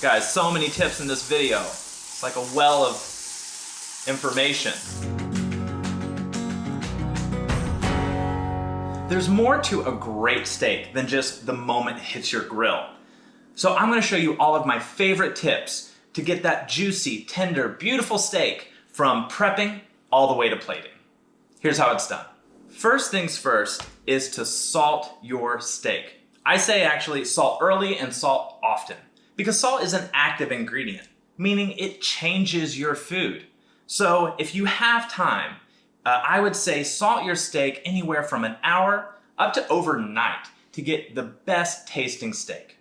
Guys, so many tips in this video. It's like a well of information. There's more to a great steak than just the moment it hits your grill. So I'm gonna show you all of my favorite tips to get that juicy, tender, beautiful steak from prepping all the way to plating. Here's how it's done. First things first is to salt your steak. I say actually salt early and salt often, because salt is an active ingredient, meaning it changes your food. So if you have time, I would say salt your steak anywhere from an hour up to overnight to get the best tasting steak.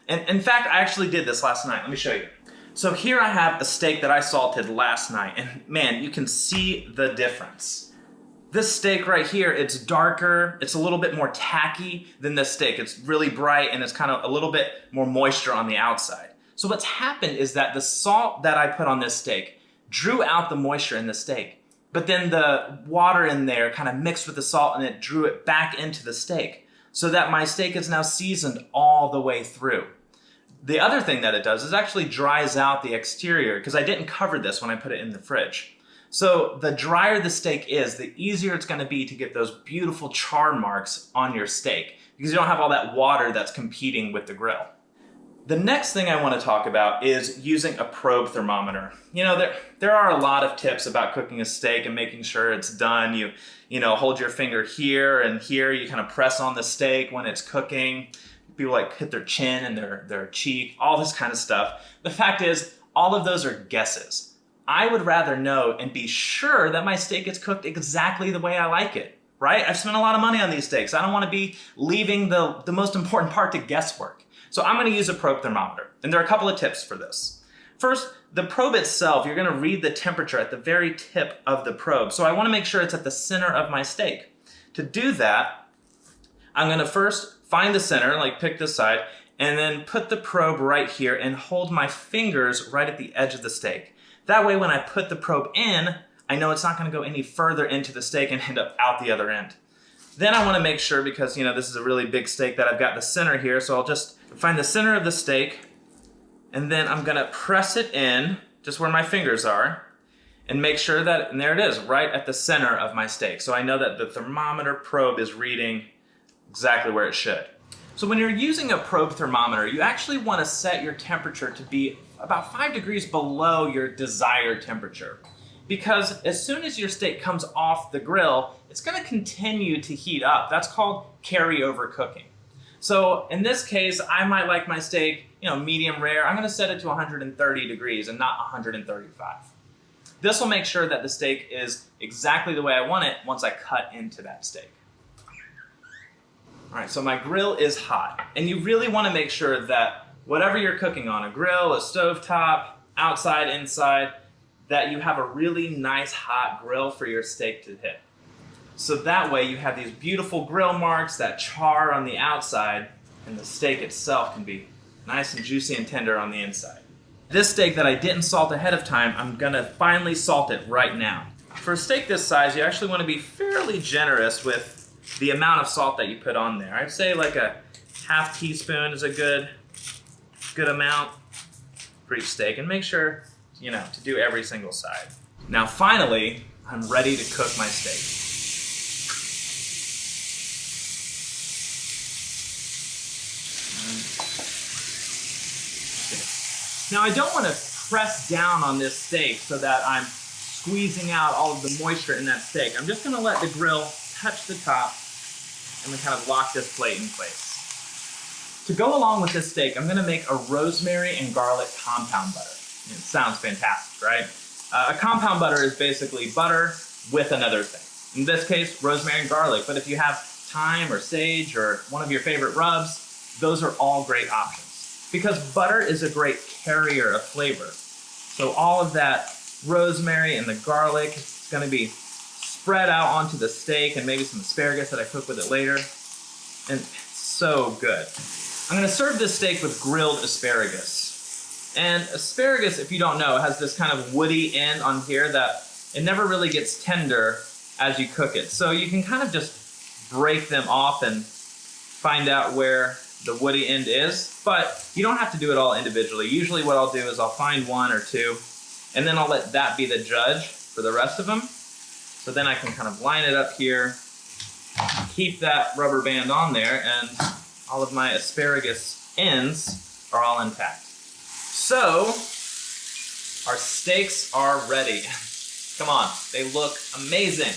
And in fact, I actually did this last night. Let me show you. So here I have a steak that I salted last night, and man, you can see the difference. This steak right here, it's darker, it's a little bit more tacky than this steak. It's really bright and it's kind of a little bit more moisture on the outside. So what's happened is that the salt that I put on this steak drew out the moisture in the steak. But then the water in there kind of mixed with the salt and it drew it back into the steak so that my steak is now seasoned all the way through. The other thing that it does is actually dries out the exterior because I didn't cover this when I put it in the fridge. So the drier the steak is, the easier it's going to be to get those beautiful char marks on your steak because you don't have all that water that's competing with the grill. The next thing I want to talk about is using a probe thermometer. You know, there are a lot of tips about cooking a steak and making sure it's done. You know, hold your finger here and here. You kind of press on the steak when it's cooking. People like hit their chin and their cheek, all this kind of stuff. The fact is, all of those are guesses. I would rather know and be sure that my steak is cooked exactly the way I like it, right? I've spent a lot of money on these steaks. I don't want to be leaving the most important part to guesswork. So I'm going to use a probe thermometer, and there are a couple of tips for this. First, the probe itself, you're going to read the temperature at the very tip of the probe. So I want to make sure it's at the center of my steak. To do that, I'm going to first find the center, like pick this side, and then put the probe right here and hold my fingers right at the edge of the steak. That way when I put the probe in, I know it's not going to go any further into the steak and end up out the other end. Then I want to make sure, because you know this is a really big steak, that I've got the center here, so I'll just find the center of the steak, and then I'm going to press it in, just where my fingers are, and make sure that, and there it is, right at the center of my steak. So I know that the thermometer probe is reading exactly where it should. So when you're using a probe thermometer, you actually want to set your temperature to be about 5 degrees below your desired temperature. Because as soon as your steak comes off the grill, it's going to continue to heat up. That's called carryover cooking. So in this case, I might like my steak, medium rare. I'm going to set it to 130 degrees and not 135. This will make sure that the steak is exactly the way I want it once I cut into that steak. All right, so my grill is hot, and you really want to make sure that whatever you're cooking on, a grill, a stovetop, outside, inside, that you have a really nice hot grill for your steak to hit. So that way you have these beautiful grill marks, that char on the outside, and the steak itself can be nice and juicy and tender on the inside. This steak that I didn't salt ahead of time, I'm gonna finally salt it right now. For a steak this size, you actually want to be fairly generous with the amount of salt that you put on there. I'd say like a half teaspoon is a good amount for each steak, and make sure to do every single side. Now finally, I'm ready to cook my steak. Now I don't want to press down on this steak so that I'm squeezing out all of the moisture in that steak. I'm just going to let the grill touch the top and then kind of lock this plate in place. To go along with this steak, I'm going to make a rosemary and garlic compound butter. It sounds fantastic, right? A compound butter is basically butter with another thing. In this case, rosemary and garlic. But if you have thyme or sage or one of your favorite rubs, those are all great options. Because butter is a great carrier of flavor. So all of that rosemary and the garlic is going to be spread out onto the steak, and maybe some asparagus that I cook with it later. And it's so good. I'm going to serve this steak with grilled asparagus. And asparagus, if you don't know, has this kind of woody end on here that it never really gets tender as you cook it. So you can kind of just break them off and find out where the woody end is, but you don't have to do it all individually. Usually what I'll do is I'll find one or two, and then I'll let that be the judge for the rest of them. So then I can kind of line it up here, keep that rubber band on there, and all of my asparagus ends are all intact. So, our steaks are ready. Come on, they look amazing.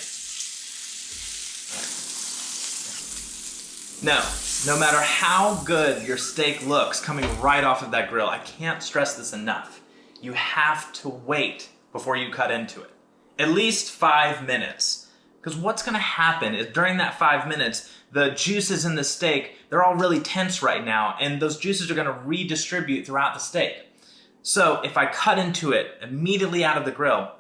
No matter how good your steak looks coming right off of that grill, I can't stress this enough. You have to wait before you cut into it. At least 5 minutes. Because what's gonna happen is during that 5 minutes, the juices in the steak, they're all really tense right now, and those juices are gonna redistribute throughout the steak. So if I cut into it immediately out of the grill,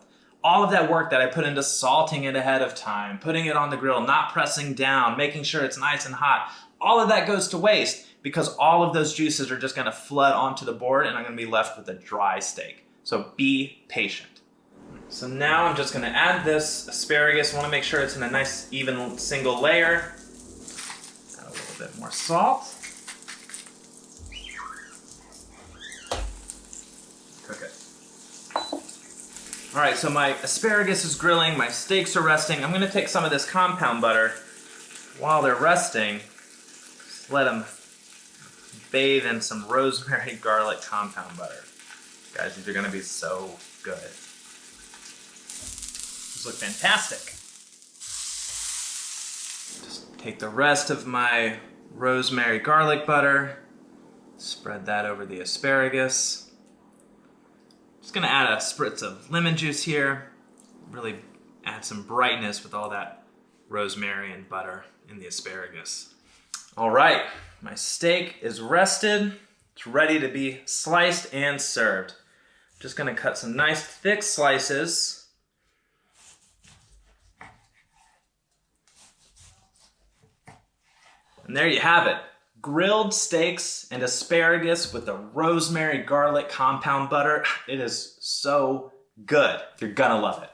all of that work that I put into salting it ahead of time, putting it on the grill, not pressing down, making sure it's nice and hot, all of that goes to waste because all of those juices are just gonna flood onto the board and I'm gonna be left with a dry steak. So be patient. So now I'm just gonna add this asparagus. I wanna make sure it's in a nice even single layer. Add a little bit more salt. Cook it. All right, so my asparagus is grilling, my steaks are resting. I'm gonna take some of this compound butter. While they're resting, just let them bathe in some rosemary garlic compound butter. Guys, these are gonna be so good. These look fantastic. Just take the rest of my rosemary garlic butter, spread that over the asparagus. Just gonna add a spritz of lemon juice here, really add some brightness with all that rosemary and butter in the asparagus. All right, my steak is rested. It's ready to be sliced and served. Just gonna cut some nice thick slices. And there you have it. Grilled steaks and asparagus with the rosemary garlic compound butter. It is so good. You're gonna love it.